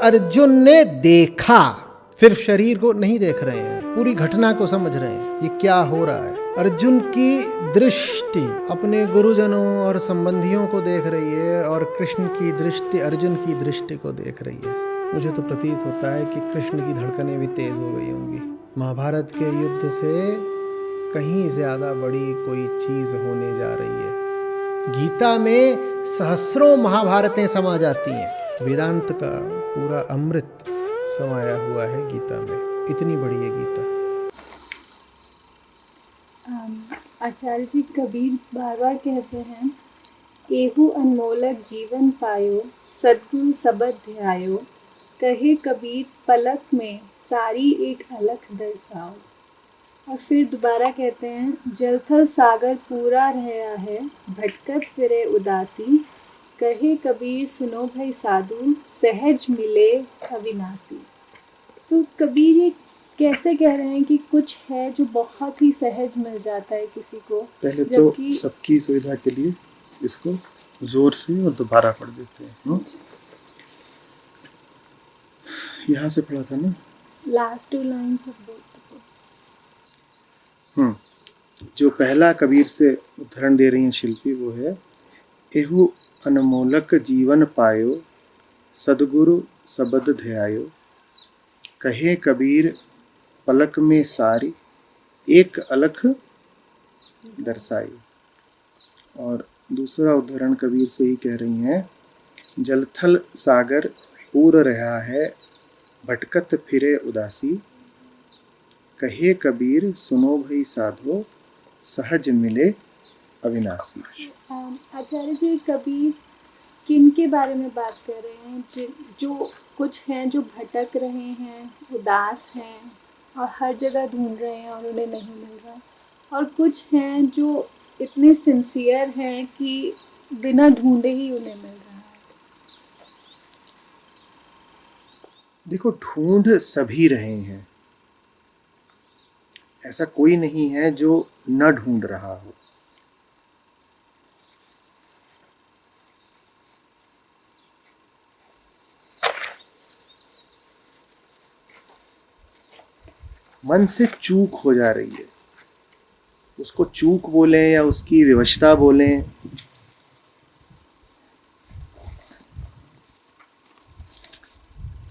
अर्जुन ने देखा, सिर्फ शरीर को नहीं देख रहे हैं, पूरी घटना को समझ रहे हैं, ये क्या हो रहा है। अर्जुन की दृष्टि अपने गुरुजनों और संबंधियों को देख रही है और कृष्ण की दृष्टि अर्जुन की दृष्टि को देख रही है। मुझे तो प्रतीत होता है कि कृष्ण की धड़कनें भी तेज हो गई होंगी। महाभारत के युद्ध से कहीं ज्यादा बड़ी कोई चीज होने जा रही है। गीता में सहस्रों महाभारतें समा जाती हैं। वेदांत का पूरा अमृत समाया हुआ है गीता में। इतनी बड़ी है गीता। आचार्य जी, कबीर बार बार कहते हैं, एहू अनमोलक जीवन पायो, सद्गुरु सबद ध्यायो, कहे कबीर पलक में सारी एक अलख दर्शाओ। और फिर दोबारा कहते हैं, जलथल सागर पूरा रहा है, भटकत फिरे उदासी, कहे कबीर सुनो भाई साधु, सहज मिले अविनाशी। तो कबीर ये कैसे कह रहे हैं कि कुछ है जो बहुत ही सहज मिल जाता है किसी को। पहले तो सबकी सुविधा के लिए इसको जोर से और दोबारा पढ़ देते हैं। यहाँ से पढ़ा था ना, लास्ट 2 लाइन्स ऑफ बोथ। जो पहला कबीर से उदाहरण दे रही हैं शिल्पी, वो है, एहू अनमोलक जीवन पायो, सदगुरु सबद ध्यायो, कहे कबीर पलक में सारी एक अलख दर्शाई। और दूसरा उदाहरण कबीर से ही कह रही हैं, जलथल सागर पूर रहा है, भटकत फिरे उदासी, कहे कबीर सुनो भई साधो, सहज मिले अविनाशी। आचार्य जी, कबीर किन के बारे में बात कर रहे हैं? जो कुछ हैं जो भटक रहे हैं, उदास हैं और हर जगह ढूंढ रहे हैं और उन्हें नहीं मिल रहा, और कुछ हैं जो इतने सिंसियर हैं कि बिना ढूंढे ही उन्हें मिल रहा है। देखो, ढूंढ सभी रहे हैं, ऐसा कोई नहीं है जो न ढूंढ रहा हो। मन से चूक हो जा रही है, उसको चूक बोलें या उसकी विवशता बोलें,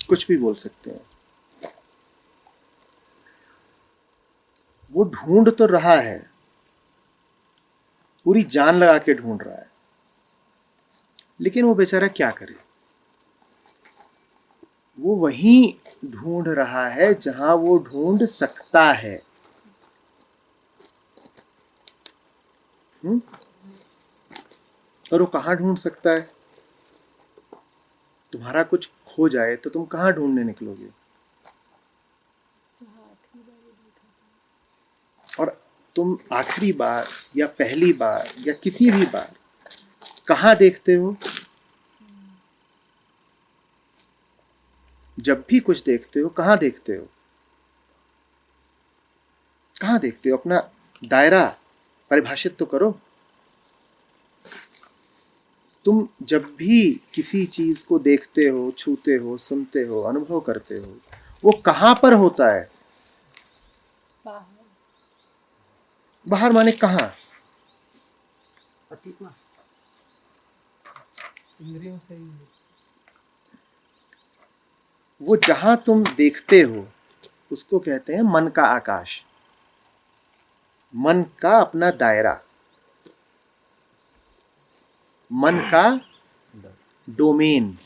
कुछ भी बोल सकते हैं। वो ढूंढ तो रहा है, पूरी जान लगा के ढूंढ रहा है, लेकिन वो बेचारा क्या करे। वो वहीं ढूंढ रहा है जहां वो ढूंढ सकता है। और वो कहाँ ढूंढ सकता है? तुम्हारा कुछ खो जाए तो तुम कहाँ ढूंढने निकलोगे? और तुम आखिरी बार या पहली बार या किसी भी बार कहाँ देखते हो? जब भी कुछ देखते हो, कहाँ देखते हो? कहाँ देखते हो? अपना दायरा परिभाषित तो करो। तुम जब भी किसी चीज को देखते हो, छूते हो, सुनते हो, अनुभव करते हो, वो कहाँ पर होता है? बाहर माने कहाँ? इंद्रियों से ही। वो जहां तुम देखते हो उसको कहते हैं मन का आकाश, मन का अपना दायरा, मन का डोमेन।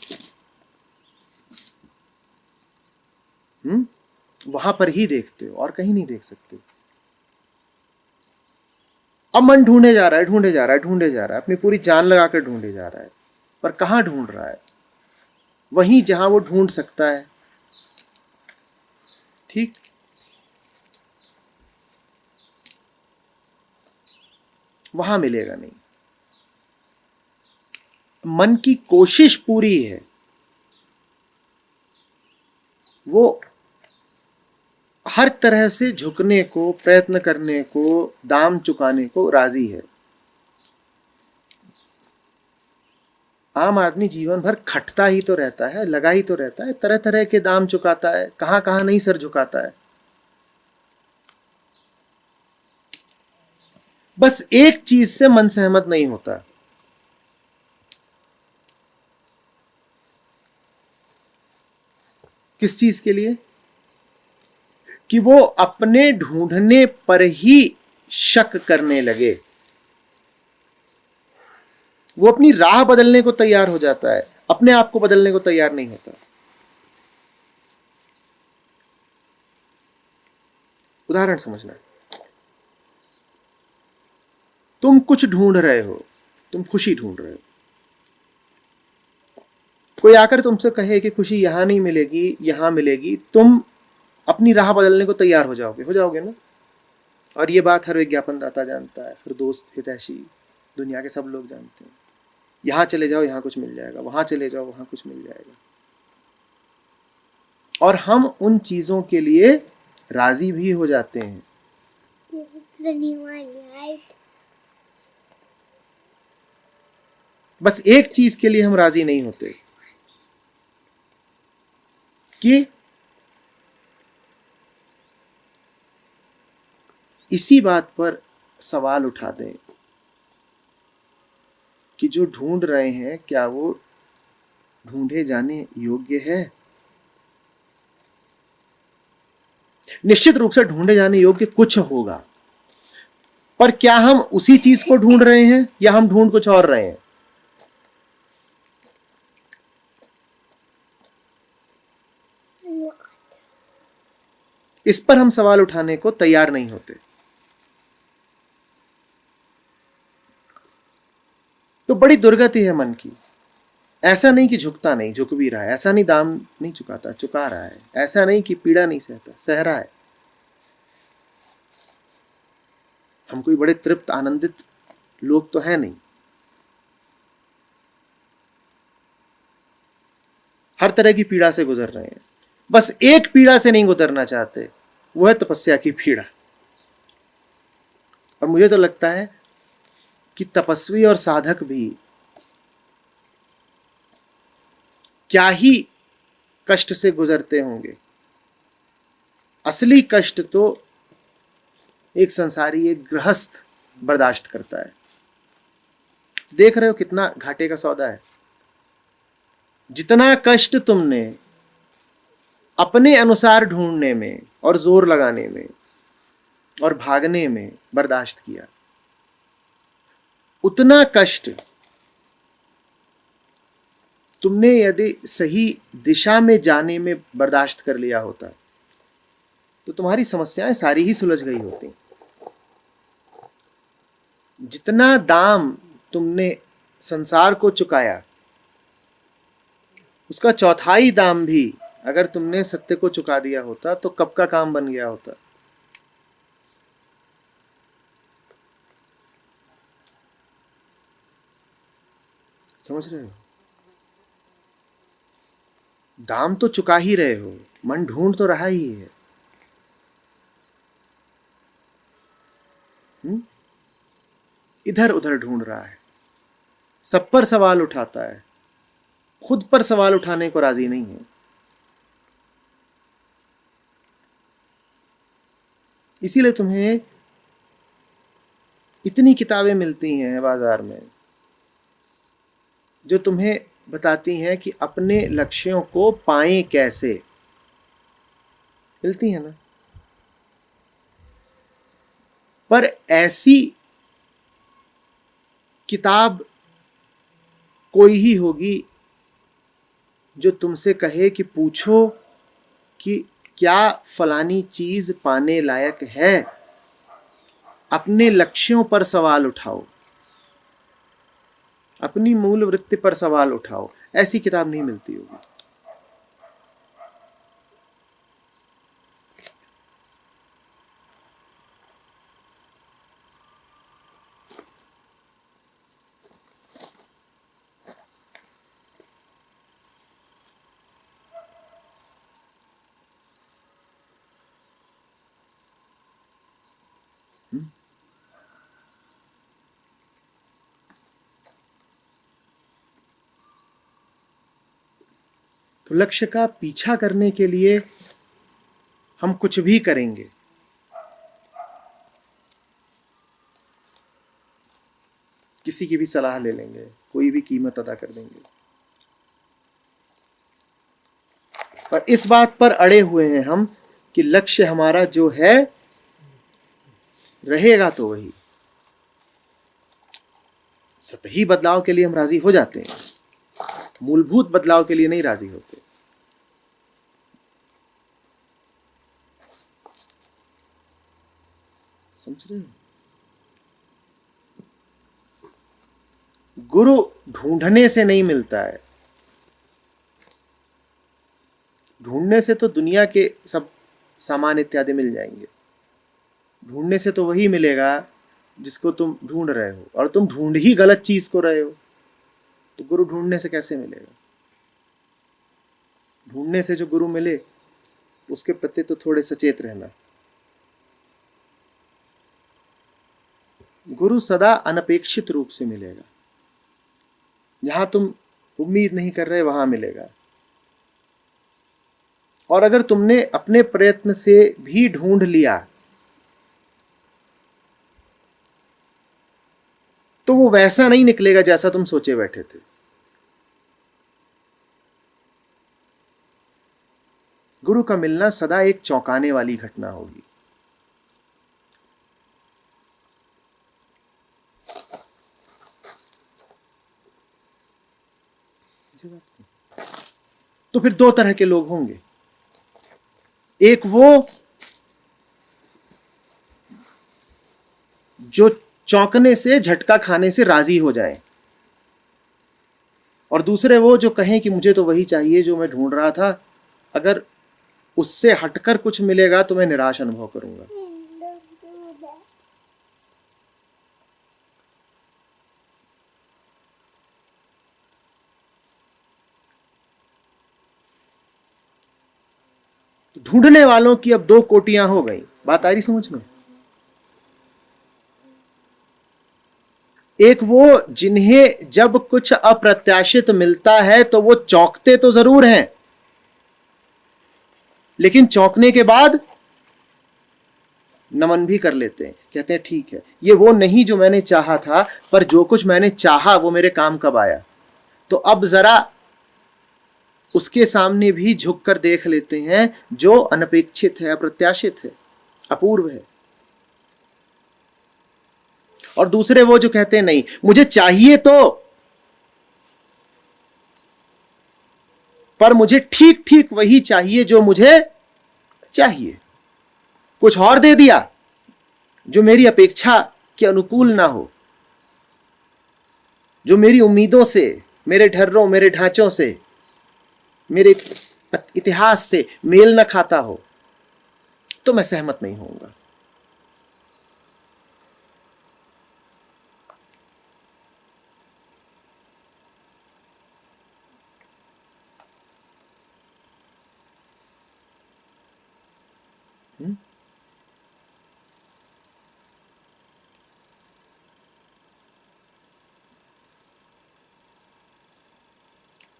वहां पर ही देखते हो और कहीं नहीं देख सकते। अब मन ढूंढे जा रहा है, ढूंढे जा रहा है, ढूंढे जा रहा है, अपनी पूरी जान लगा कर ढूंढे जा रहा है, पर कहां ढूंढ रहा है? वहीं जहां वो ढूंढ सकता है। ठीक, वहां मिलेगा नहीं। मन की कोशिश पूरी है, वो हर तरह से झुकने को, प्रयत्न करने को, दाम चुकाने को राजी है। आम आदमी जीवन भर खटता ही तो रहता है, लगा ही तो रहता है, तरह तरह के दाम चुकाता है, कहां कहां नहीं सर झुकाता है। बस एक चीज से मन सहमत नहीं होता, किस चीज के लिए? कि वो अपने ढूंढने पर ही शक करने लगे। वो अपनी राह बदलने को तैयार हो जाता है, अपने आप को बदलने को तैयार नहीं होता। उदाहरण समझना, तुम कुछ ढूंढ रहे हो, तुम खुशी ढूंढ रहे हो, कोई आकर तुमसे कहे कि खुशी यहां नहीं मिलेगी, यहां मिलेगी, तुम अपनी राह बदलने को तैयार हो जाओगे ना। और ये बात हर विज्ञापनदाता जानता है, हर दोस्त हितैषी, दुनिया के सब लोग जानते हैं। यहां चले जाओ, यहां कुछ मिल जाएगा, वहां चले जाओ, वहां कुछ मिल जाएगा। और हम उन चीजों के लिए राजी भी हो जाते हैं। बस एक चीज के लिए हम राजी नहीं होते कि इसी बात पर सवाल उठा दें कि जो ढूंढ रहे हैं क्या वो ढूंढे जाने योग्य है। निश्चित रूप से ढूंढे जाने योग्य कुछ होगा, पर क्या हम उसी चीज को ढूंढ रहे हैं या हम ढूंढ कुछ और रहे हैं? इस पर हम सवाल उठाने को तैयार नहीं होते। तो बड़ी दुर्गति है मन की। ऐसा नहीं कि झुकता नहीं, झुक भी रहा है। ऐसा नहीं दाम नहीं चुकाता, चुका रहा है। ऐसा नहीं कि पीड़ा नहीं सहता, सह रहा है। हम कोई बड़े तृप्त आनंदित लोग तो है नहीं। हर तरह की पीड़ा से गुजर रहे हैं। बस एक पीड़ा से नहीं गुजरना चाहते, वो है तपस्या की पीड़ा। और मुझे तो लगता है कि तपस्वी और साधक भी क्या ही कष्ट से गुजरते होंगे। असली कष्ट तो एक संसारी, एक गृहस्थ बर्दाश्त करता है। देख रहे हो कितना घाटे का सौदा है। जितना कष्ट तुमने अपने अनुसार ढूंढने में और जोर लगाने में और भागने में बर्दाश्त किया, उतना कष्ट तुमने यदि सही दिशा में जाने में बर्दाश्त कर लिया होता तो तुम्हारी समस्याएं सारी ही सुलझ गई होती। जितना दाम तुमने संसार को चुकाया, उसका चौथाई दाम भी अगर तुमने सत्य को चुका दिया होता तो कब का काम बन गया होता। समझ रहे हो? दाम तो चुका ही रहे हो, मन ढूंढ तो रहा ही है। इधर उधर ढूंढ रहा है, सब पर सवाल उठाता है, खुद पर सवाल उठाने को राजी नहीं है। इसीलिए तुम्हें इतनी किताबें मिलती हैं बाजार में जो तुम्हें बताती हैं कि अपने लक्ष्यों को पाएं कैसे। मिलती है ना? पर ऐसी किताब कोई ही होगी जो तुमसे कहे कि पूछो कि क्या फलानी चीज पाने लायक है। अपने लक्ष्यों पर सवाल उठाओ, अपनी मूल वृत्ति पर सवाल उठाओ। ऐसी किताब नहीं मिलती होगी। तो लक्ष्य का पीछा करने के लिए हम कुछ भी करेंगे। किसी की भी सलाह ले लेंगे, कोई भी कीमत अदा कर देंगे, पर इस बात पर अड़े हुए हैं हम कि लक्ष्य हमारा जो है रहेगा तो वही। सतही बदलाव के लिए हम राजी हो जाते हैं, मूलभूत बदलाव के लिए नहीं राजी होते। समझ रहे हो? गुरु ढूंढने से नहीं मिलता है। ढूंढने से तो दुनिया के सब सामान इत्यादि मिल जाएंगे। ढूंढने से तो वही मिलेगा जिसको तुम ढूंढ रहे हो, और तुम ढूंढ ही गलत चीज को रहे हो, तो गुरु ढूंढने से कैसे मिलेगा? ढूंढने से जो गुरु मिले उसके प्रति तो थोड़े सचेत रहना। गुरु सदा अनपेक्षित रूप से मिलेगा। जहां तुम उम्मीद नहीं कर रहे वहां मिलेगा। और अगर तुमने अपने प्रयत्न से भी ढूंढ लिया तो वो वैसा नहीं निकलेगा जैसा तुम सोचे बैठे थे। गुरु का मिलना सदा एक चौंकाने वाली घटना होगी। तो फिर दो तरह के लोग होंगे। एक वो जो चौंकने से, झटका खाने से राजी हो जाए, और दूसरे वो जो कहें कि मुझे तो वही चाहिए जो मैं ढूंढ रहा था, अगर उससे हटकर कुछ मिलेगा तो मैं निराश अनुभव करूंगा। तो ढूंढने वालों की अब दो कोटियां हो गई। बात आ रही समझ में? एक वो जिन्हें जब कुछ अप्रत्याशित मिलता है तो वो चौंकते तो जरूर हैं, लेकिन चौंकने के बाद नमन भी कर लेते हैं, कहते हैं ठीक है, ये वो नहीं जो मैंने चाहा था, पर जो कुछ मैंने चाहा वो मेरे काम कब आया। तो अब जरा उसके सामने भी झुक कर देख लेते हैं जो अनपेक्षित है, अप्रत्याशित है, अपूर्व है। और दूसरे वो जो कहते हैं नहीं मुझे चाहिए तो, पर मुझे ठीक ठीक वही चाहिए जो मुझे चाहिए। कुछ और दे दिया जो मेरी अपेक्षा के अनुकूल ना हो, जो मेरी उम्मीदों से, मेरे ढर्रों, मेरे ढांचों से, मेरे इतिहास से मेल न खाता हो, तो मैं सहमत नहीं होऊंगा।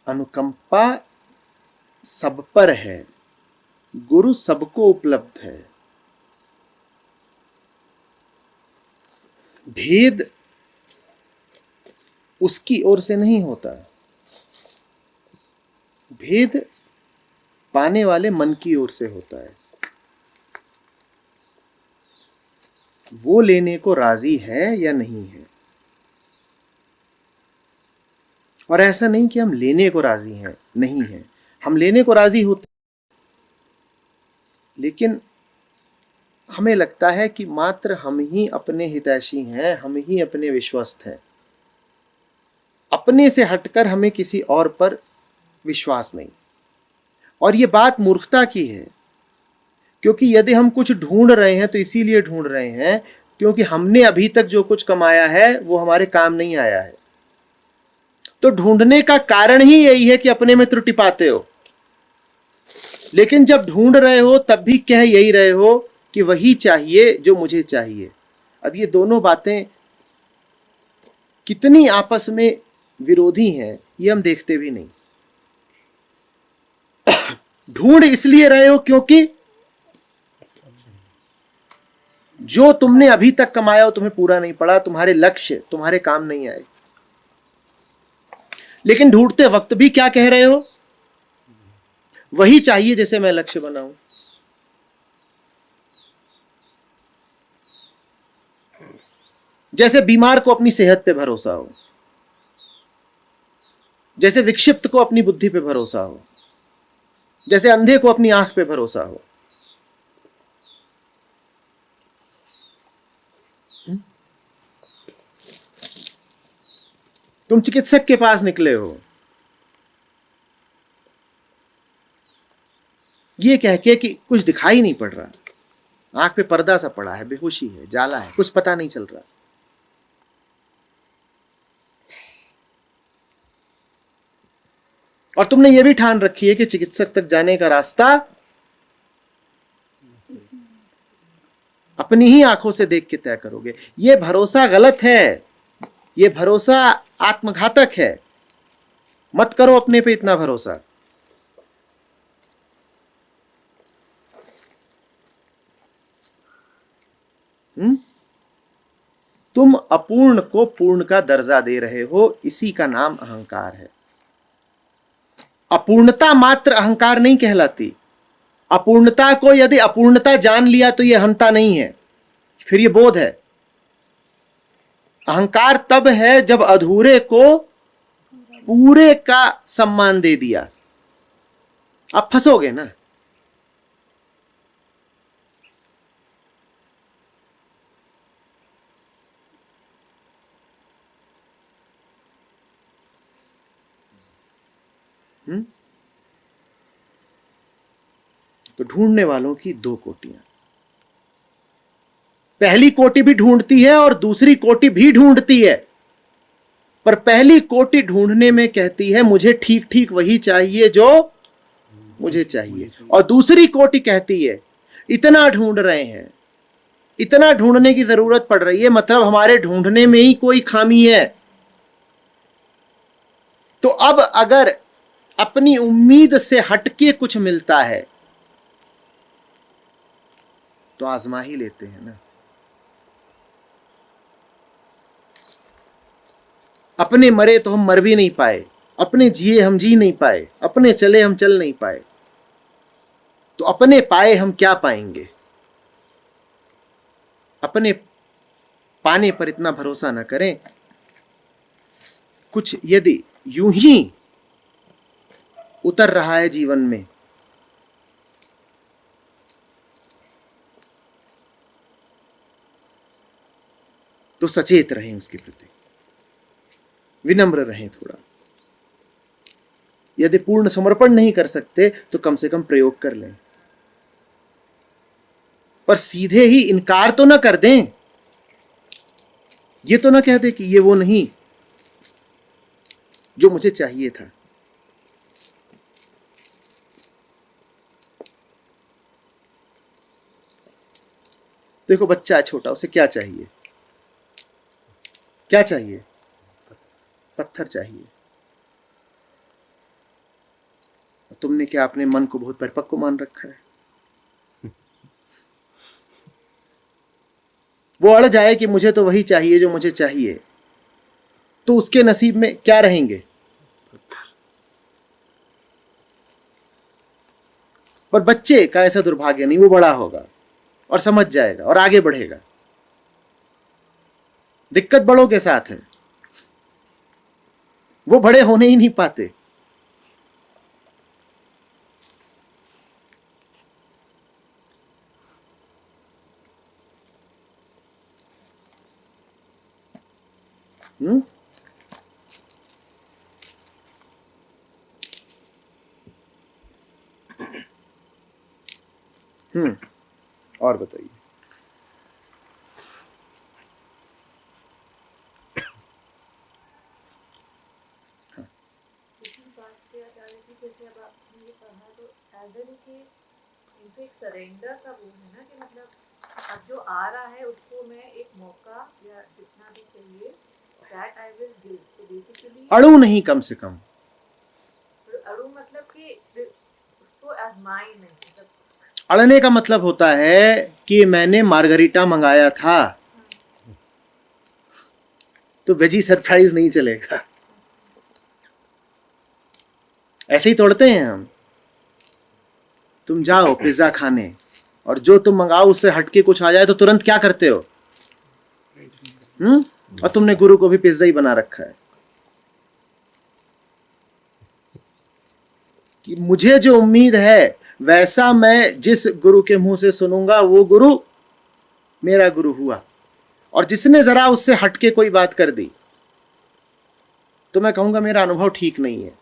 अनुकंपा सब पर है, गुरु सबको उपलब्ध है। भेद उसकी ओर से नहीं होता, भेद पाने वाले मन की ओर से होता है। वो लेने को राजी है या नहीं है। और ऐसा नहीं कि हम लेने को राजी हैं, नहीं है, हम लेने को राजी होते, लेकिन हमें लगता है कि मात्र हम ही अपने हितैषी हैं, हम ही अपने विश्वस्त हैं। अपने से हटकर हमें किसी और पर विश्वास नहीं। और ये बात मूर्खता की है, क्योंकि यदि हम कुछ ढूंढ रहे हैं तो इसीलिए ढूंढ रहे हैं क्योंकि हमने अभी तक जो कुछ कमाया है वो हमारे काम नहीं आया है। तो ढूंढने का कारण ही यही है कि अपने में त्रुटि पाते हो। लेकिन जब ढूंढ रहे हो तब भी कह यही रहे हो कि वही चाहिए जो मुझे चाहिए। अब ये दोनों बातें कितनी आपस में विरोधी हैं ये हम देखते भी नहीं। ढूंढ इसलिए रहे हो क्योंकि जो तुमने अभी तक कमाया हो तुम्हें पूरा नहीं पड़ा, तुम्हारे लक्ष्य तुम्हारे काम नहीं आए। लेकिन ढूंढते वक्त भी क्या कह रहे हो? वही चाहिए जैसे मैं लक्ष्य बनाऊं। जैसे बीमार को अपनी सेहत पे भरोसा हो, जैसे विक्षिप्त को अपनी बुद्धि पे भरोसा हो, जैसे अंधे को अपनी आंख पे भरोसा हो। तुम चिकित्सक के पास निकले हो ये कह के कि कुछ दिखाई नहीं पड़ रहा, आंख पे पर्दा सा पड़ा है, बेहोशी है, जाला है, कुछ पता नहीं चल रहा। और तुमने ये भी ठान रखी है कि चिकित्सक तक जाने का रास्ता अपनी ही आंखों से देख के तय करोगे। ये भरोसा गलत है, ये भरोसा आत्मघातक है। मत करो अपने पे इतना भरोसा। तुम अपूर्ण को पूर्ण का दर्जा दे रहे हो, इसी का नाम अहंकार है। अपूर्णता मात्र अहंकार नहीं कहलाती। अपूर्णता को यदि अपूर्णता जान लिया तो यह अहंता नहीं है, फिर यह बोध है। अहंकार तब है जब अधूरे को पूरे का सम्मान दे दिया। आप फंसोगे ना। तो ढूंढने वालों की दो कोटियां, पहली कोटि भी ढूंढती है और दूसरी कोटि भी ढूंढती है। पर पहली कोटि ढूंढने में कहती है मुझे ठीक ठीक वही चाहिए जो मुझे चाहिए, और दूसरी कोटि कहती है इतना ढूंढ रहे हैं, इतना ढूंढने की जरूरत पड़ रही है, मतलब हमारे ढूंढने में ही कोई खामी है। तो अब अगर अपनी उम्मीद से हटके कुछ मिलता है तो आजमा ही लेते हैं ना। अपने मरे तो हम मर भी नहीं पाए, अपने जिए हम जी नहीं पाए, अपने चले हम चल नहीं पाए, तो अपने पाए हम क्या पाएंगे? अपने पाने पर इतना भरोसा ना करें। कुछ यदि यूं ही उतर रहा है जीवन में तो सचेत रहें, उसके प्रति विनम्र रहें थोड़ा। यदि पूर्ण समर्पण नहीं कर सकते तो कम से कम प्रयोग कर लें, पर सीधे ही इनकार तो ना कर दें। ये तो ना कह दे कि ये वो नहीं जो मुझे चाहिए था। देखो बच्चा है छोटा, उसे क्या चाहिए? क्या चाहिए? पत्थर चाहिए। तुमने क्या अपने मन को बहुत परिपक्व मान रखा है? वो अड़ जाए कि मुझे तो वही चाहिए जो मुझे चाहिए, तो उसके नसीब में क्या रहेंगे? पर बच्चे का ऐसा दुर्भाग्य नहीं, वो बड़ा होगा और समझ जाएगा और आगे बढ़ेगा। दिक्कत बड़ों के साथ है, वो बड़े होने ही नहीं पाते। और बताइए। सरेंडर का वो है ना कि मतलब अब जो आ रहा है उसको मैं एक मौका या जितना भी चाहिए दैट आई विल गिव। तो बेसिकली अड़ू नहीं, कम से कम अड़ू मतलब कि माई नहीं मतलब अड़ने का मतलब होता है कि मैंने मार्गरीटा मंगाया था, तो वेजी सरप्राइज नहीं चलेगा। ऐसे ही तोड़ते हैं हम। तुम जाओ पिज्जा खाने और जो तुम मंगाओ उससे हटके कुछ आ जाए तो तुरंत क्या करते हो? और तुमने गुरु को भी पिज्जा ही बना रखा है कि मुझे जो उम्मीद है वैसा मैं जिस गुरु के मुंह से सुनूंगा वो गुरु मेरा गुरु हुआ, और जिसने जरा उससे हटके कोई बात कर दी तो मैं कहूंगा मेरा अनुभव ठीक नहीं है।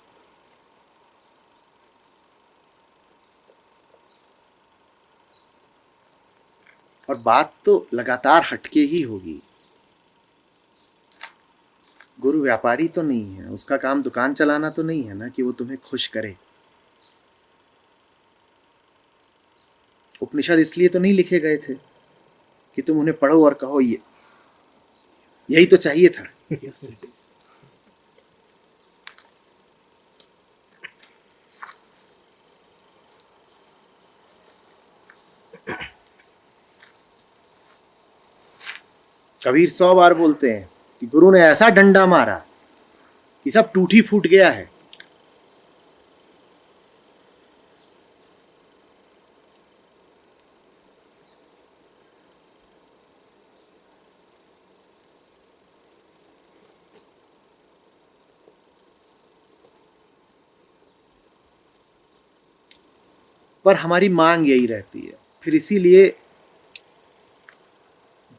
और बात तो लगातार हटके ही होगी। गुरु व्यापारी तो नहीं है, उसका काम दुकान चलाना तो नहीं है ना कि वो तुम्हें खुश करे। उपनिषद इसलिए तो नहीं लिखे गए थे कि तुम उन्हें पढ़ो और कहो ये यही तो चाहिए था। कबीर 100 बार बोलते हैं कि गुरु ने ऐसा डंडा मारा कि सब टूटी फूट गया है। पर हमारी मांग यही रहती है। फिर इसीलिए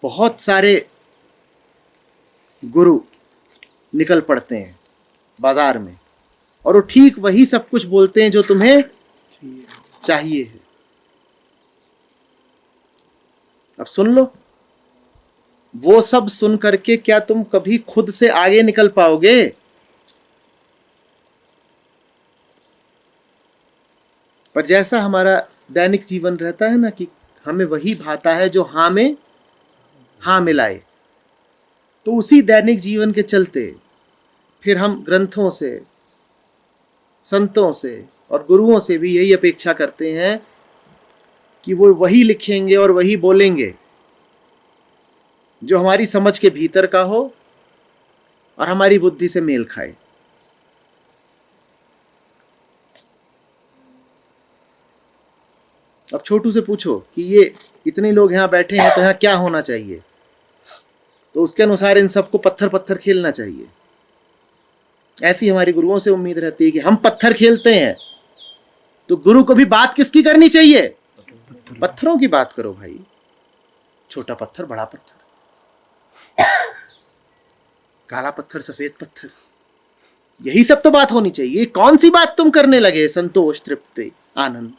बहुत सारे गुरु निकल पड़ते हैं बाजार में और वो ठीक वही सब कुछ बोलते हैं जो तुम्हें चाहिए है। अब सुन लो, वो सब सुन करके क्या तुम कभी खुद से आगे निकल पाओगे? पर जैसा हमारा दैनिक जीवन रहता है ना कि हमें वही भाता है जो हाँ में हाँ मिलाए, तो उसी दैनिक जीवन के चलते फिर हम ग्रंथों से, संतों से और गुरुओं से भी यही अपेक्षा करते हैं कि वो वही लिखेंगे और वही बोलेंगे जो हमारी समझ के भीतर का हो और हमारी बुद्धि से मेल खाए। अब छोटू से पूछो कि ये इतने लोग यहाँ बैठे हैं तो यहाँ क्या होना चाहिए, तो उसके अनुसार इन सबको पत्थर पत्थर खेलना चाहिए। ऐसी हमारी गुरुओं से उम्मीद रहती है कि हम पत्थर खेलते हैं तो गुरु को भी बात किसकी करनी चाहिए? पत्थरों की बात करो भाई। छोटा पत्थर, बड़ा पत्थर, काला पत्थर, सफेद पत्थर, यही सब तो बात होनी चाहिए। कौन सी बात तुम करने लगे? संतोष, तृप्ति, आनंद,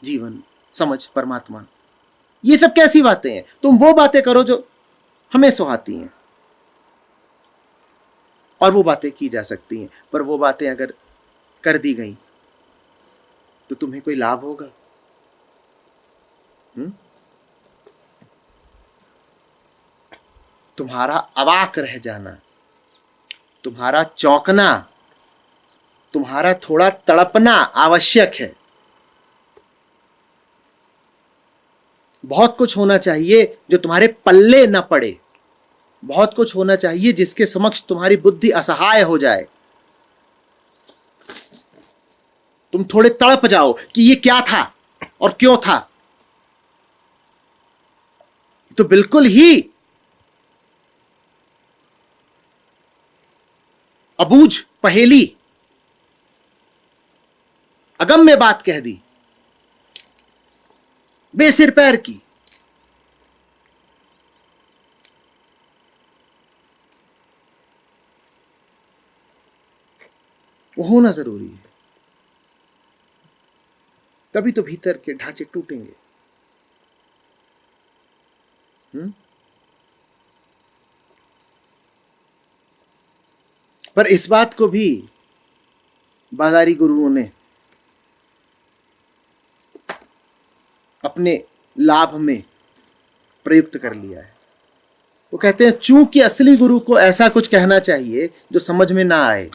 जीवन, समझ, परमात्मा, ये सब कैसी बातें हैं? तुम वो बातें करो जो हमें सुहाती हैं, और वो बातें की जा सकती हैं। पर वो बातें अगर कर दी गई तो तुम्हें कोई लाभ होगा? तुम्हारा अवाक रह जाना, तुम्हारा चौंकना, तुम्हारा थोड़ा तड़पना आवश्यक है। बहुत कुछ होना चाहिए जो तुम्हारे पल्ले न पड़े, बहुत कुछ होना चाहिए जिसके समक्ष तुम्हारी बुद्धि असहाय हो जाए। तुम थोड़े तड़प जाओ कि ये क्या था और क्यों था। तो बिल्कुल ही अबूझ पहेली, अगम्य बात कह दी, बेसिर पैर की। वो होना जरूरी है, तभी तो भीतर के ढांचे टूटेंगे। पर इस बात को भी बाजारी गुरुओं ने अपने लाभ में प्रयुक्त कर लिया है। वो कहते हैं चूंकि असली गुरु को ऐसा कुछ कहना चाहिए जो समझ में ना आए,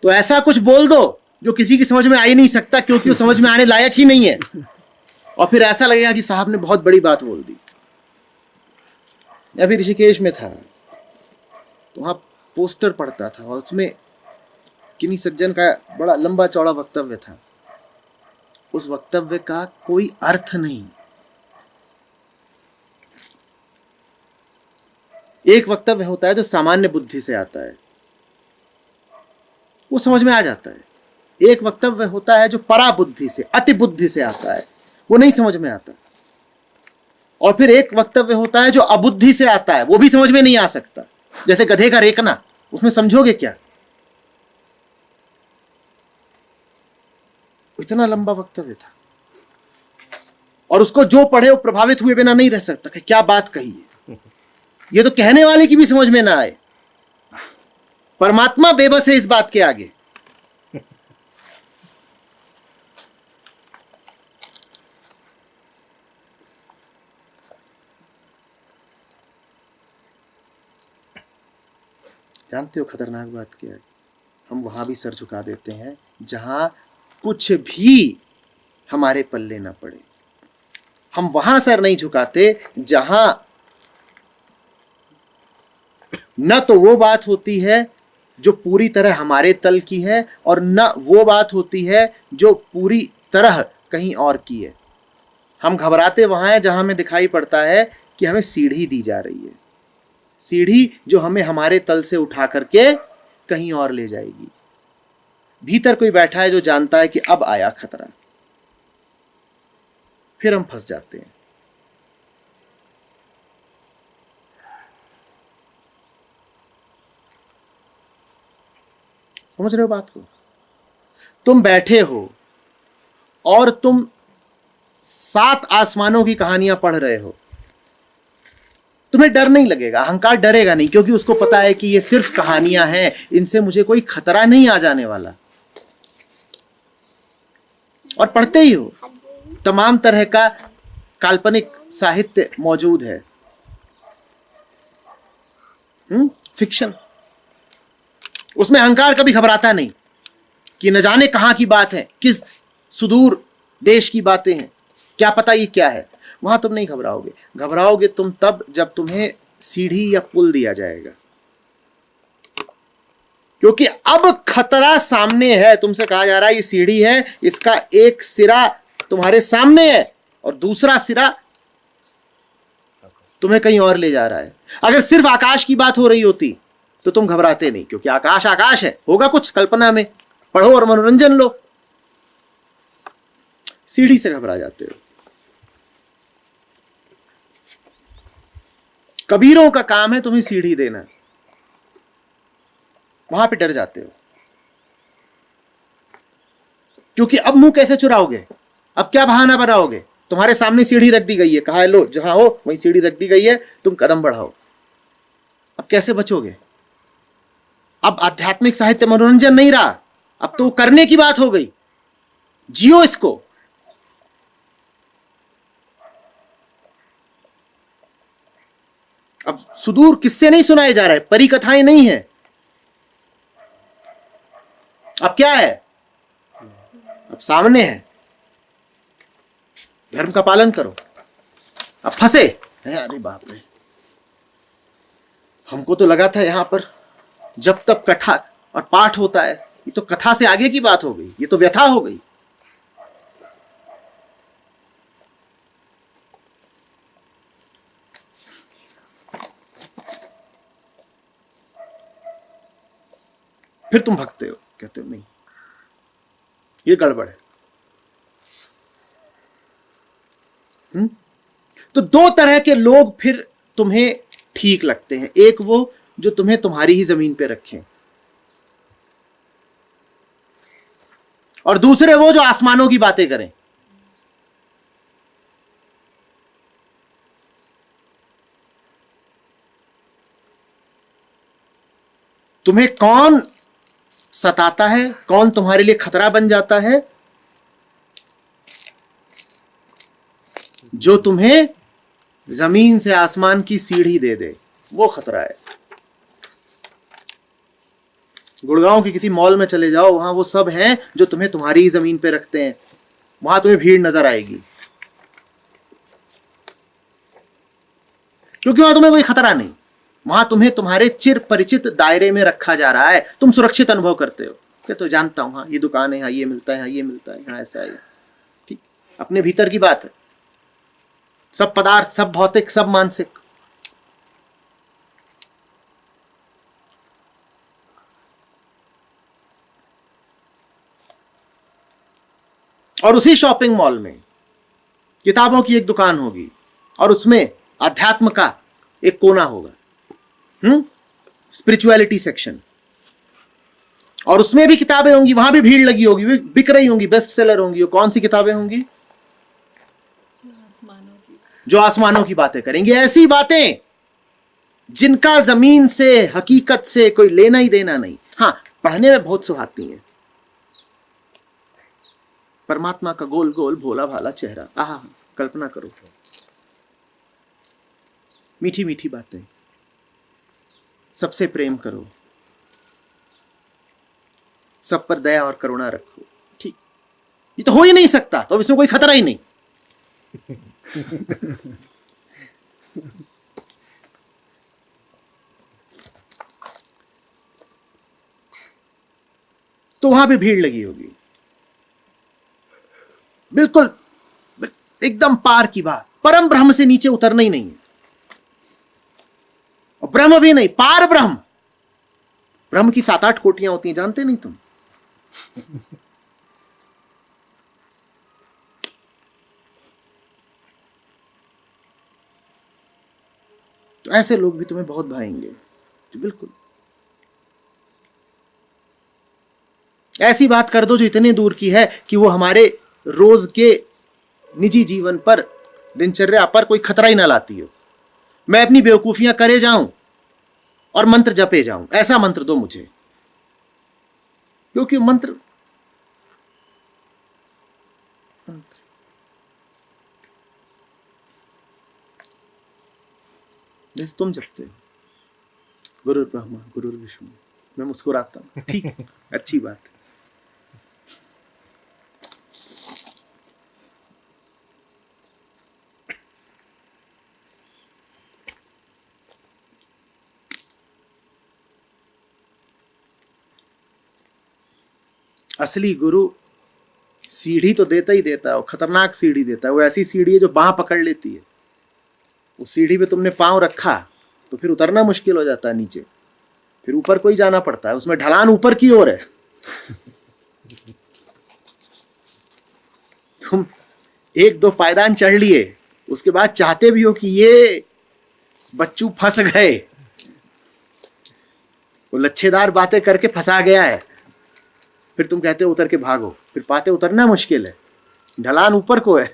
तो ऐसा कुछ बोल दो जो किसी की समझ में आ ही नहीं सकता, क्योंकि वो समझ में आने लायक ही नहीं है, और फिर ऐसा लगेगा कि साहब ने बहुत बड़ी बात बोल दी। या फिर ऋषिकेश में था, तो वहां पोस्टर पड़ता था और उसमें किन्हीं सज्जन का बड़ा लंबा चौड़ा वक्तव्य था। उस वक्तव्य का कोई अर्थ नहीं। एक वक्तव्य होता है जो सामान्य बुद्धि से आता है, वो समझ में आ जाता है। एक वक्तव्य होता है जो परा बुद्धि से, अति बुद्धि से आता है, वो नहीं समझ में आता। और फिर एक वक्तव्य होता है जो अबुद्धि से आता है, वो भी समझ में नहीं आ सकता। जैसे गधे का रेकना, उसमें समझोगे क्या? इतना लंबा वक्तव्य था, और उसको जो पढ़े वो प्रभावित हुए बिना नहीं रह सकता कि क्या बात कही है। ये तो कहने वाले की भी समझ में ना आए। परमात्मा बेबस है इस बात के आगे। जानते हो खतरनाक बात क्या है? हम वहां भी सर झुका देते हैं जहां कुछ भी हमारे पल्ले ना पड़े। हम वहां सर नहीं झुकाते जहां न तो वो बात होती है जो पूरी तरह हमारे तल की है, और न वो बात होती है जो पूरी तरह कहीं और की है। हम घबराते वहां हैं जहां हमें दिखाई पड़ता है कि हमें सीढ़ी दी जा रही है, सीढ़ी जो हमें हमारे तल से उठा करके कहीं और ले जाएगी। भीतर कोई बैठा है जो जानता है कि अब आया खतरा, फिर हम फंस जाते हैं। समझ रहे हो बात को? तुम बैठे हो और तुम 7 आसमानों की कहानियां पढ़ रहे हो, तुम्हें डर नहीं लगेगा, अहंकार डरेगा नहीं, क्योंकि उसको पता है कि ये सिर्फ कहानियां हैं, इनसे मुझे कोई खतरा नहीं आ जाने वाला। और पढ़ते ही हो, तमाम तरह का काल्पनिक साहित्य मौजूद है, फिक्शन। उसमें अहंकार कभी घबराता नहीं कि न जाने कहां की बात है, किस सुदूर देश की बातें हैं, क्या पता ये क्या है। वहां तुम नहीं घबराओगे। घबराओगे तुम तब जब तुम्हें सीढ़ी या पुल दिया जाएगा, क्योंकि अब खतरा सामने है। तुमसे कहा जा रहा है ये सीढ़ी है, इसका एक सिरा तुम्हारे सामने है और दूसरा सिरा तुम्हें कहीं और ले जा रहा है। अगर सिर्फ आकाश की बात हो रही होती तो तुम घबराते नहीं, क्योंकि आकाश आकाश है, होगा कुछ कल्पना में, पढ़ो और मनोरंजन लो। सीढ़ी से घबरा जाते हो। कबीरों का काम है तुम्हें सीढ़ी देना, वहां पे डर जाते हो, क्योंकि अब मुंह कैसे चुराओगे, अब क्या बहाना बनाओगे? तुम्हारे सामने सीढ़ी रख दी गई है, कहा है लो जहां हो वहीं सीढ़ी रख दी गई है, तुम कदम बढ़ाओ। अब कैसे बचोगे? अब आध्यात्मिक साहित्य मनोरंजन नहीं रहा, अब तो करने की बात हो गई। जियो इसको। अब सुदूर किस्से नहीं सुनाए जा रहे, परी कथाएं नहीं है। अब क्या है? अब सामने है, धर्म का पालन करो। अब फंसे, अरे बाप रे, हमको तो लगा था यहां पर जब तब कथा और पाठ होता है, ये तो कथा से आगे की बात हो गई, ये तो व्यथा हो गई। फिर तुम भगते हो, कहते हो नहीं ये गड़बड़ है। तो 2 तरह के लोग फिर तुम्हें ठीक लगते हैं। एक वो जो तुम्हें तुम्हारी ही जमीन पे रखें, और दूसरे वो जो आसमानों की बातें करें। तुम्हें कौन सताता है, कौन तुम्हारे लिए खतरा बन जाता है? जो तुम्हें जमीन से आसमान की सीढ़ी दे दे, वो खतरा है। गुड़गांव के किसी मॉल में चले जाओ, वहां वो सब हैं जो तुम्हें तुम्हारी ही जमीन पे रखते हैं, वहां तुम्हें भीड़ नजर आएगी, क्योंकि वहां तुम्हें कोई खतरा नहीं, वहां तुम्हें तुम्हारे चिर परिचित दायरे में रखा जा रहा है, तुम सुरक्षित अनुभव करते हो कि तो जानता हूं, हाँ ये दुकान है, हाँ ये मिलता है, हाँ ये मिलता है, हाँ ऐसा है, ठीक, अपने भीतर की बात है। सब पदार्थ, सब भौतिक, सब मानसिक। और उसी शॉपिंग मॉल में किताबों की एक दुकान होगी और उसमें अध्यात्म का एक कोना होगा, स्पिरिचुअलिटी सेक्शन, और उसमें भी किताबें होंगी, वहां भी भीड़ लगी होगी, बिक रही होंगी, बेस्ट सेलर होंगी। वो कौन सी किताबें होंगी? जो आसमानों की बातें करेंगे, ऐसी बातें जिनका जमीन से, हकीकत से कोई लेना ही देना नहीं। हां, पढ़ने में बहुत सुहाती है, परमात्मा का गोल गोल भोला भाला चेहरा, आहा, कल्पना करो, मीठी मीठी बातें, सबसे प्रेम करो, सब पर दया और करुणा रखो, ठीक, ये तो हो ही नहीं सकता, तो अब इसमें कोई खतरा ही नहीं। तो वहां पे भीड़ लगी होगी, बिल्कुल एकदम पार की बात, परम ब्रह्म से नीचे उतरना ही नहीं है, और ब्रह्म भी नहीं, पार ब्रह्म। ब्रह्म की 7-8 कोटियां होती हैं, जानते नहीं तुम? तो ऐसे लोग भी तुम्हें बहुत भाएंगे, जो बिल्कुल ऐसी बात कर दो जो इतने दूर की है कि वो हमारे रोज के निजी जीवन पर, दिनचर्या पर कोई खतरा ही ना लाती हो। मैं अपनी बेवकूफियां करे जाऊं और मंत्र जपे जाऊं, ऐसा मंत्र दो मुझे, क्योंकि मंत्र जैसे तुम जपते हो, गुरु ब्रह्मा गुरु विष्णु, मैं मुस्कुराता हूं, ठीक, अच्छी बात। असली गुरु सीढ़ी तो देता ही देता है, वो खतरनाक सीढ़ी देता है, वो ऐसी सीढ़ी है जो बांह पकड़ लेती है। उस सीढ़ी पे तुमने पांव रखा तो फिर उतरना मुश्किल हो जाता है नीचे, फिर ऊपर को ही जाना पड़ता है, उसमें ढलान ऊपर की ओर है। तुम 1-2 पायदान चढ़ लिए, उसके बाद चाहते भी हो कि ये बच्चू फंस गए, वो लच्छेदार बातें करके फंसा गया है, फिर तुम कहते हो उतर के भागो, फिर पाते उतरना मुश्किल है, ढलान ऊपर को है।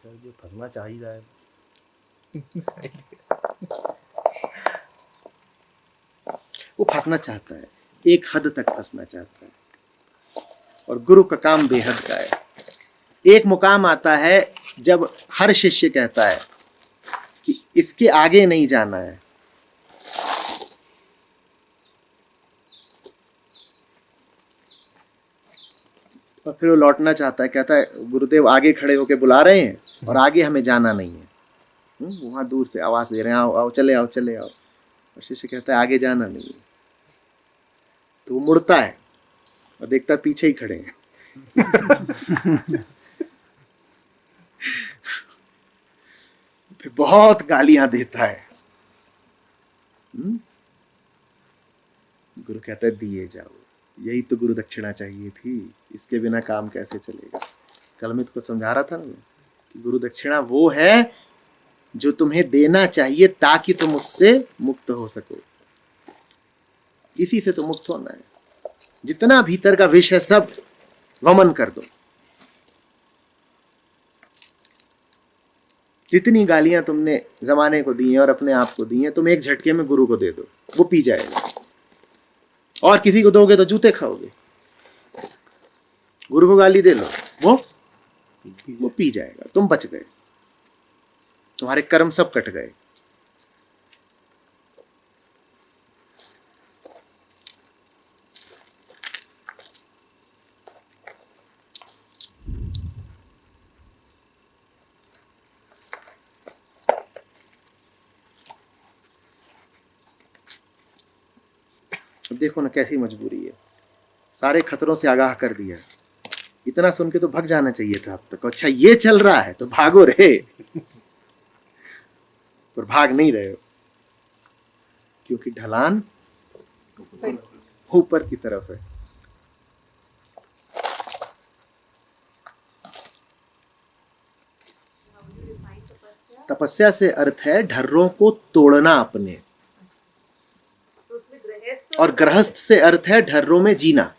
जो फंसना चाहिए है वो फंसना चाहता है, एक हद तक फंसना चाहता है, और गुरु का काम बेहद का है। एक मुकाम आता है जब हर शिष्य कहता है कि इसके आगे नहीं जाना है, और फिर वो लौटना चाहता है, कहता है गुरुदेव आगे खड़े होके बुला रहे हैं और आगे हमें जाना नहीं है, वहां दूर से आवाज दे रहे हैं, आओ आओ चले आओ चले आओ, और शिष्य कहता है आगे जाना नहीं है। तो वो मुड़ता है और देखता है पीछे ही खड़े हैं। फिर बहुत गालियां देता है, गुरु कहता है दिए जाओ, यही तो गुरु दक्षिणा चाहिए थी, इसके बिना काम कैसे चलेगा। कल मैं तुमको समझा रहा था ना कि गुरु दक्षिणा वो है जो तुम्हें देना चाहिए ताकि तुम उससे मुक्त हो सको, इसी से तो मुक्त होना है। जितना भीतर का विष है सब वमन कर दो। जितनी गालियां तुमने जमाने को दी हैं और अपने आप को दी हैं, तुम एक झटके में गुरु को दे दो, वो पी जाएगा। और किसी को दोगे तो जूते खाओगे। गुरु को गाली दे लो, वो वो पी जाएगा, तुम बच गए, तुम्हारे कर्म सब कट गए। अब देखो ना कैसी मजबूरी है, सारे खतरों से आगाह कर दिया। इतना सुन के तो भाग जाना चाहिए था अब तक। अच्छा ये चल रहा है तो भागो रे, पर भाग नहीं रहे हो, क्योंकि ढलान ऊपर की तरफ है। तपस्या से अर्थ है ढर्रों को तोड़ना अपने, तो उसमें गृहस्थ और गृहस्थ से अर्थ है ढर्रों में जीना।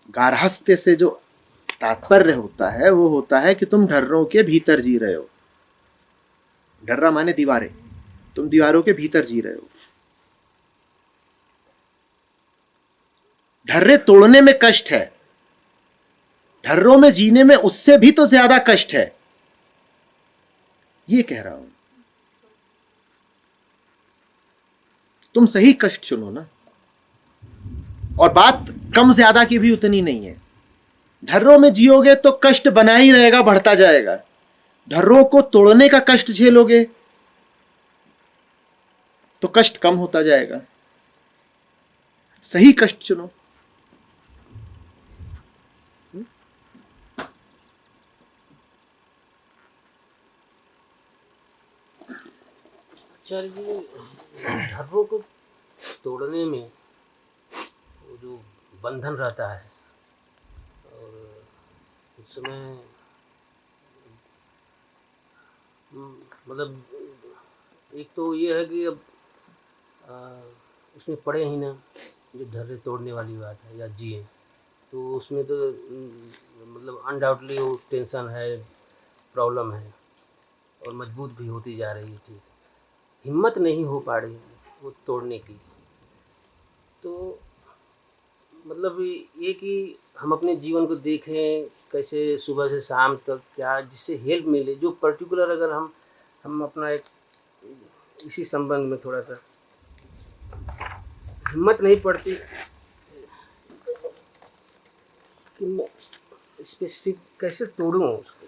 गार्हस्थ्य से जो तात्पर्य होता है वो होता है कि तुम ढर्रों के भीतर जी रहे हो। ढर्रा माने दीवारें, तुम दीवारों के भीतर जी रहे हो। ढर्रे तोड़ने में कष्ट है, ढर्रों में जीने में उससे भी तो ज्यादा कष्ट है, ये कह रहा हूं। तुम सही कष्ट चुनो ना, और बात कम ज्यादा की भी उतनी नहीं है। ढर्रों में जियोगे तो कष्ट बना ही रहेगा, बढ़ता जाएगा। ढर्रों को तोड़ने का कष्ट झेलोगे तो कष्ट कम होता जाएगा। सही कष्ट चुनो। आचार्य जी, ढर्रों को तोड़ने में वो जो बंधन रहता है, और उस समय मतलब एक तो ये है कि अब उसमें पड़े ही ना, जो ढर्रे तोड़ने वाली बात है या जिए, तो उसमें तो मतलब अनडाउटली वो टेंशन है, प्रॉब्लम है, और मजबूत भी होती जा रही है चीज़। हिम्मत नहीं हो पा रही वो तोड़ने की। तो मतलब ये कि हम अपने जीवन को देखें कैसे सुबह से शाम तक, क्या जिससे हेल्प मिले, जो पर्टिकुलर अगर हम अपना एक इसी संबंध में थोड़ा सा हिम्मत नहीं पड़ती कि मैं स्पेसिफिक कैसे तोड़ूं उसको।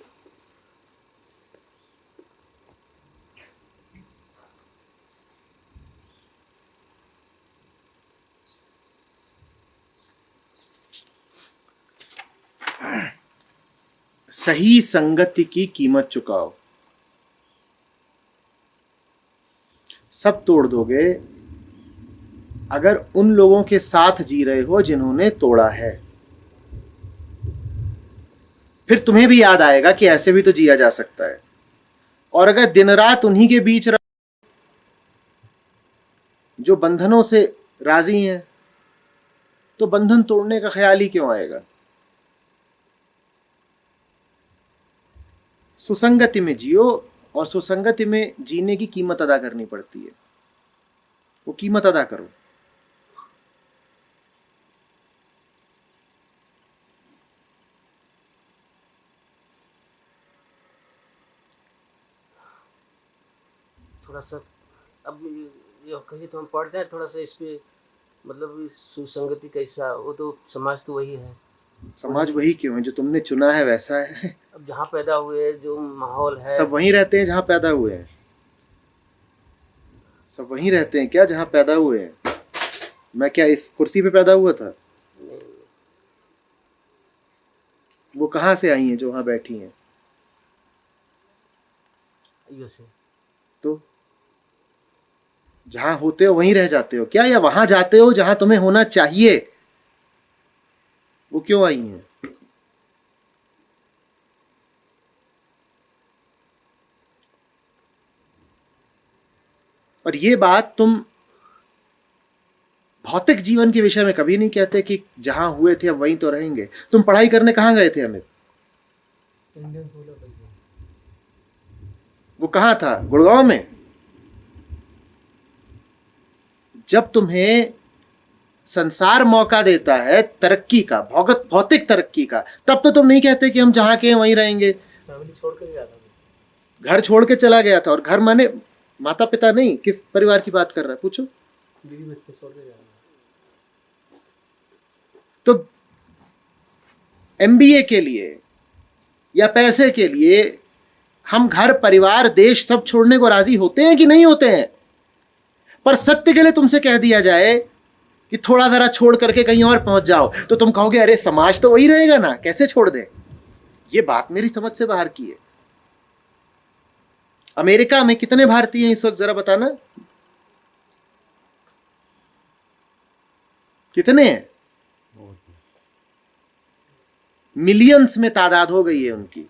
सही संगति की कीमत चुकाओ। सब तोड़ दोगे अगर उन लोगों के साथ जी रहे हो जिन्होंने तोड़ा है। फिर तुम्हें भी याद आएगा कि ऐसे भी तो जिया जा सकता है। और अगर दिन रात उन्हीं के बीच जो बंधनों से राजी हैं, तो बंधन तोड़ने का ख्याल ही क्यों आएगा। सुसंगति में जियो, और सुसंगति में जीने की कीमत अदा करनी पड़ती है। वो कीमत अदा करो। थोड़ा सा अब ये कहिए तो हम पढ़ते हैं थोड़ा सा इस पे, मतलब इस सुसंगति कैसा, वो तो समाज तो वही है। समाज वही क्यों है? जो तुमने चुना है वैसा है। अब जहाँ पैदा हुए, जो माहौल है, सब वहीं रहते हैं जहां पैदा हुए हैं। सब वहीं रहते हैं क्या जहां पैदा हुए हैं? मैं क्या इस कुर्सी पे पैदा हुआ था? वो कहां से आई हैं जो वहां बैठी हैं? से तो जहां होते हो वहीं रह जाते हो क्या, या वहां जाते हो जहां तुम्हें होना चाहिए? वो क्यों आई हैं? और ये बात तुम भौतिक जीवन के विषय में कभी नहीं कहते कि जहां हुए थे अब वहीं तो रहेंगे। तुम पढ़ाई करने कहां गए थे अमित? वो कहां था? गुड़गांव में। जब तुम्हें संसार मौका देता है तरक्की का, भौतिक तरक्की का, तब तो तुम नहीं कहते कि हम जहां के हैं वहीं रहेंगे। फैमिली छोड़ के गया था। घर छोड़ के चला गया था, और घर माने माता पिता नहीं, किस परिवार की बात कर रहा है पूछो। बीवी बच्चे छोड़ के गया था। तो एमबीए के लिए या पैसे के लिए हम घर परिवार देश सब छोड़ने को राजी होते हैं कि नहीं होते हैं? पर सत्य के लिए तुमसे कह दिया जाए कि थोड़ा जरा छोड़ करके कहीं और पहुंच जाओ, तो तुम कहोगे अरे समाज तो वही रहेगा ना, कैसे छोड़ दें। ये बात मेरी समझ से बाहर की है। अमेरिका में कितने भारतीय हैं इस वक्त, जरा बताना कितने हैं? मिलियंस में तादाद हो गई है उनकी।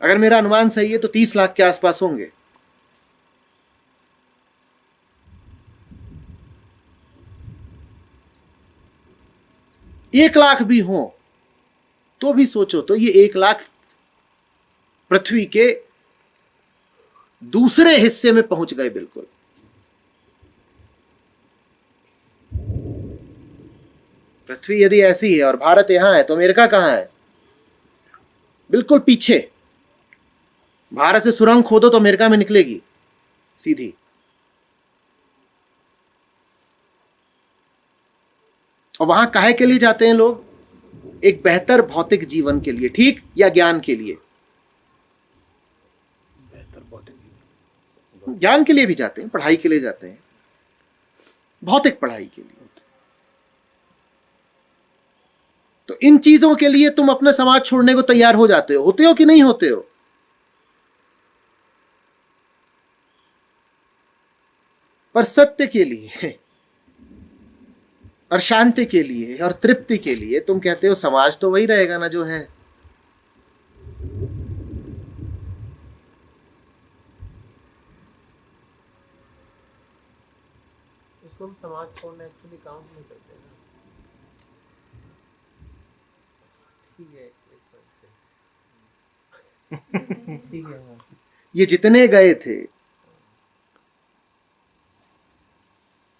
अगर मेरा अनुमान सही है तो 30 लाख के आसपास होंगे। एक लाख भी हो तो भी सोचो, तो ये 1 लाख पृथ्वी के दूसरे हिस्से में पहुंच गए बिल्कुल। पृथ्वी यदि ऐसी है और भारत यहां है, तो अमेरिका कहां है? बिल्कुल पीछे। भारत से सुरंग खोदो तो अमेरिका में निकलेगी सीधी। और वहां काहे के लिए जाते हैं लोग? एक बेहतर भौतिक जीवन के लिए, ठीक, या ज्ञान के लिए? ज्ञान के लिए भी जाते हैं, पढ़ाई के लिए जाते हैं, भौतिक पढ़ाई के लिए। तो इन चीजों के लिए तुम अपना समाज छोड़ने को तैयार हो जाते हो कि नहीं होते हो? पर सत्य के लिए और शांति के लिए और तृप्ति के लिए तुम कहते हो समाज तो वही रहेगा ना जो है। इसको हम समाज छोड़ना एक्चुअली काउंट नहीं करते ना। ठीक है, एक पॉइंट से ठीक है। हाँ। ये जितने गए थे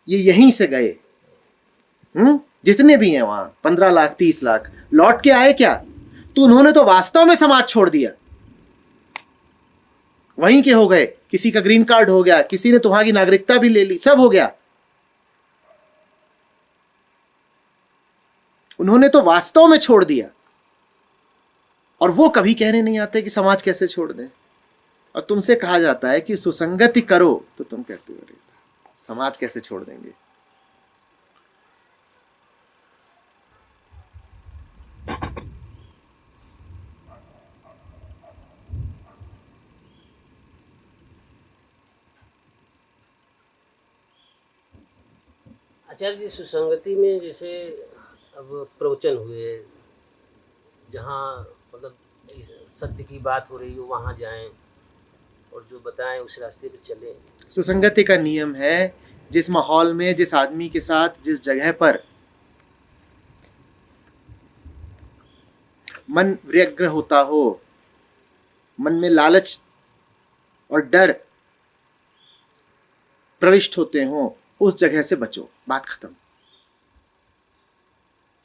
ये यहीं से गए। जितने भी हैं वहां 15 लाख 30 लाख लौट के आए क्या? तो उन्होंने तो वास्तव में समाज छोड़ दिया, वहीं के हो गए। किसी का ग्रीन कार्ड हो गया, किसी ने तुम्हारी नागरिकता भी ले ली, सब हो गया। उन्होंने तो वास्तव में छोड़ दिया, और वो कभी कहने नहीं आते कि समाज कैसे छोड़ दें। और तुमसे कहा जाता है कि सुसंगति करो, तो तुम कहते हो अरे समाज कैसे छोड़ देंगे। आचार्य जी, सुसंगति में जैसे अब प्रवचन हुए, जहाँ मतलब सत्य की बात हो रही हो वहाँ जाएं और जो बताएं उस रास्ते पे चलें। सुसंगति का नियम है, जिस माहौल में, जिस आदमी के साथ, जिस जगह पर मन व्यग्र होता हो, मन में लालच और डर प्रविष्ट होते हो, उस जगह से बचो। बात खत्म।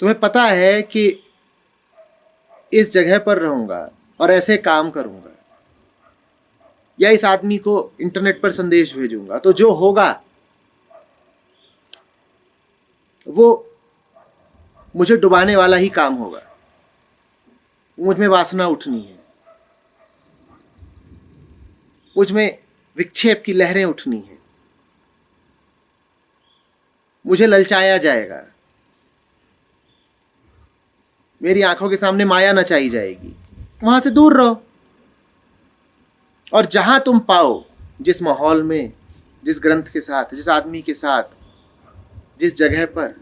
तुम्हें पता है कि इस जगह पर रहूंगा और ऐसे काम करूंगा, या इस आदमी को इंटरनेट पर संदेश भेजूंगा, तो जो होगा वो मुझे डुबाने वाला ही काम होगा। मुझ में वासना उठनी है, मुझ में विक्षेप की लहरें उठनी है, मुझे ललचाया जाएगा, मेरी आंखों के सामने माया नचाई जाएगी। वहां से दूर रहो। और जहां तुम पाओ, जिस माहौल में, जिस ग्रंथ के साथ, जिस आदमी के साथ, जिस जगह पर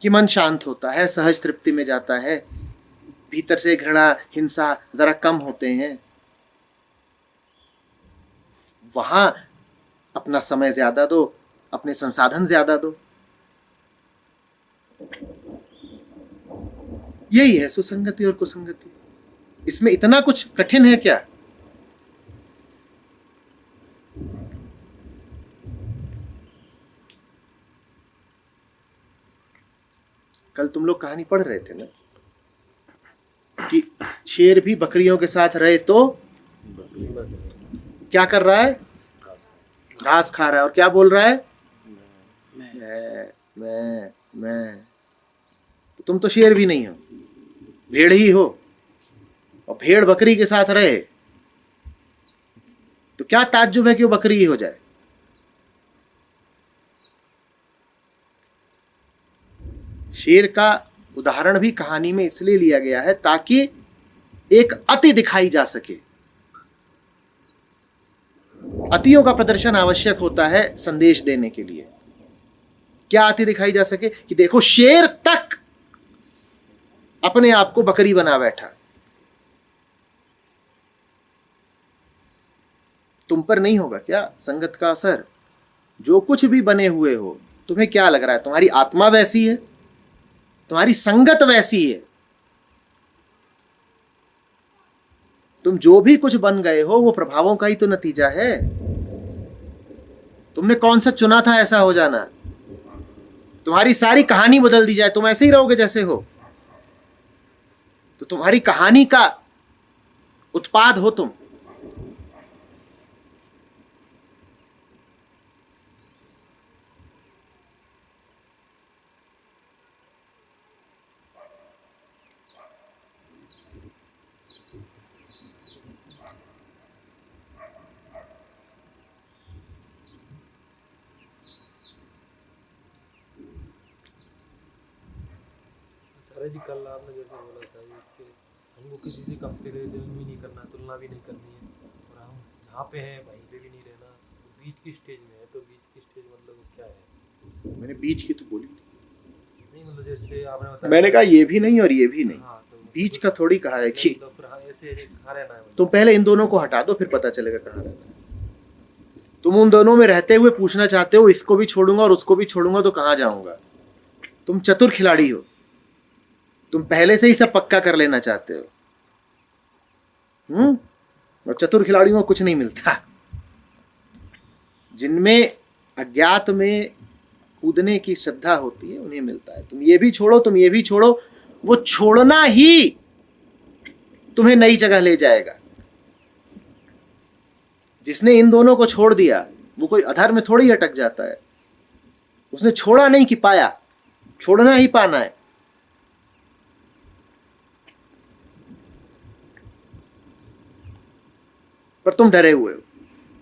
कि मन शांत होता है, सहज तृप्ति में जाता है, भीतर से घृणा हिंसा जरा कम होते हैं, वहां अपना समय ज्यादा दो, अपने संसाधन ज्यादा दो। यही है सुसंगति और कुसंगति। इसमें इतना कुछ कठिन है क्या? कल तुम लोग कहानी पढ़ रहे थे ना कि शेर भी बकरियों के साथ रहे तो क्या कर रहा है? घास खा रहा है। और क्या बोल रहा है? मैं। तो तुम तो शेर भी नहीं हो, भेड़ ही हो। और भेड़ बकरी के साथ रहे तो क्या ताज्जुब है कि वो बकरी ही हो जाए? शेर का उदाहरण भी कहानी में इसलिए लिया गया है ताकि एक अति दिखाई जा सके। अतियों का प्रदर्शन आवश्यक होता है संदेश देने के लिए। क्या अति दिखाई जा सके कि देखो शेर तक अपने आप को बकरी बना बैठा। तुम पर नहीं होगा क्या संगत का असर? जो कुछ भी बने हुए हो, तुम्हें क्या लग रहा है? तुम्हारी आत्मा वैसी है, तुम्हारी संगत वैसी है। तुम जो भी कुछ बन गए हो वो प्रभावों का ही तो नतीजा है। तुमने कौन सा चुना था ऐसा हो जाना? तुम्हारी सारी कहानी बदल दी जाए, तुम ऐसे ही रहोगे जैसे हो? तो तुम्हारी कहानी का उत्पाद हो तुम। अरे जी कल आपने जैसे बोला था कि हमको किसी से कंपेरिजन भी नहीं करना, तुलना भी नहीं करनी है, और हम यहाँ पे हैं वहीं पे भी नहीं रहना, तो बीच की स्टेज में है। तो बीच की स्टेज मतलब क्या है? मैंने बीच की तो बोली नहीं, मतलब जैसे आपने बताया, मैंने कहा ये भी नहीं और ये भी नहीं। हाँ, तो बीच का थोड़ी कहा है कि मतलब फिर हाँ, ऐसे कहाँ रहना है मतलब? तुम पहले इन दोनों को हटा दो, फिर पता चलेगा कहाँ रहना है। तुम उन दोनों में रहते हुए पूछना चाहते हो इसको भी छोड़ूंगा और उसको भी छोड़ूंगा तो कहाँ जाऊंगा? तुम चतुर खिलाड़ी हो, तुम पहले से ही सब पक्का कर लेना चाहते हो। और चतुर खिलाड़ियों को कुछ नहीं मिलता। जिनमें अज्ञात में कूदने की श्रद्धा होती है उन्हें मिलता है। तुम ये भी छोड़ो, तुम ये भी छोड़ो, वो छोड़ना ही तुम्हें नई जगह ले जाएगा। जिसने इन दोनों को छोड़ दिया वो कोई अधर्म में थोड़ी अटक जाता है। उसने छोड़ा नहीं कि पाया, छोड़ना ही पाना है। पर तुम डरे हुए हो,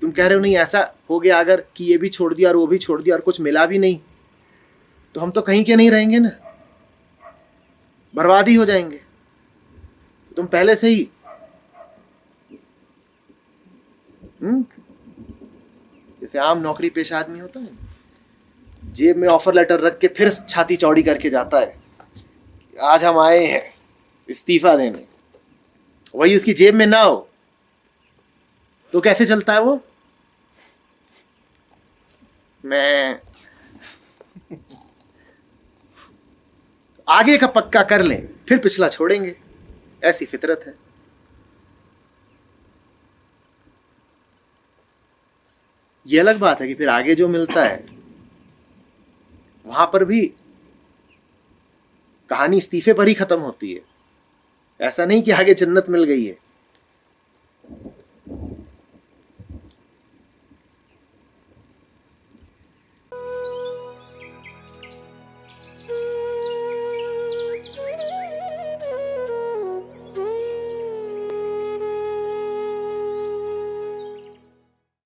तुम कह रहे हो नहीं ऐसा हो गया अगर कि ये भी छोड़ दिया और वो भी छोड़ दिया और कुछ मिला भी नहीं तो हम तो कहीं के नहीं रहेंगे ना, बर्बाद ही हो जाएंगे। तुम पहले से ही जैसे आम नौकरी पेशा आदमी होता है, जेब में ऑफर लेटर रख के फिर छाती चौड़ी करके जाता है, आज हम आए हैं इस्तीफा देने, वही उसकी जेब में ना हो तो कैसे चलता है वो? मैं आगे का पक्का कर लें फिर पिछला छोड़ेंगे, ऐसी फितरत है। ये अलग बात है कि फिर आगे जो मिलता है वहां पर भी कहानी इस्तीफे पर ही खत्म होती है। ऐसा नहीं कि आगे जन्नत मिल गई है,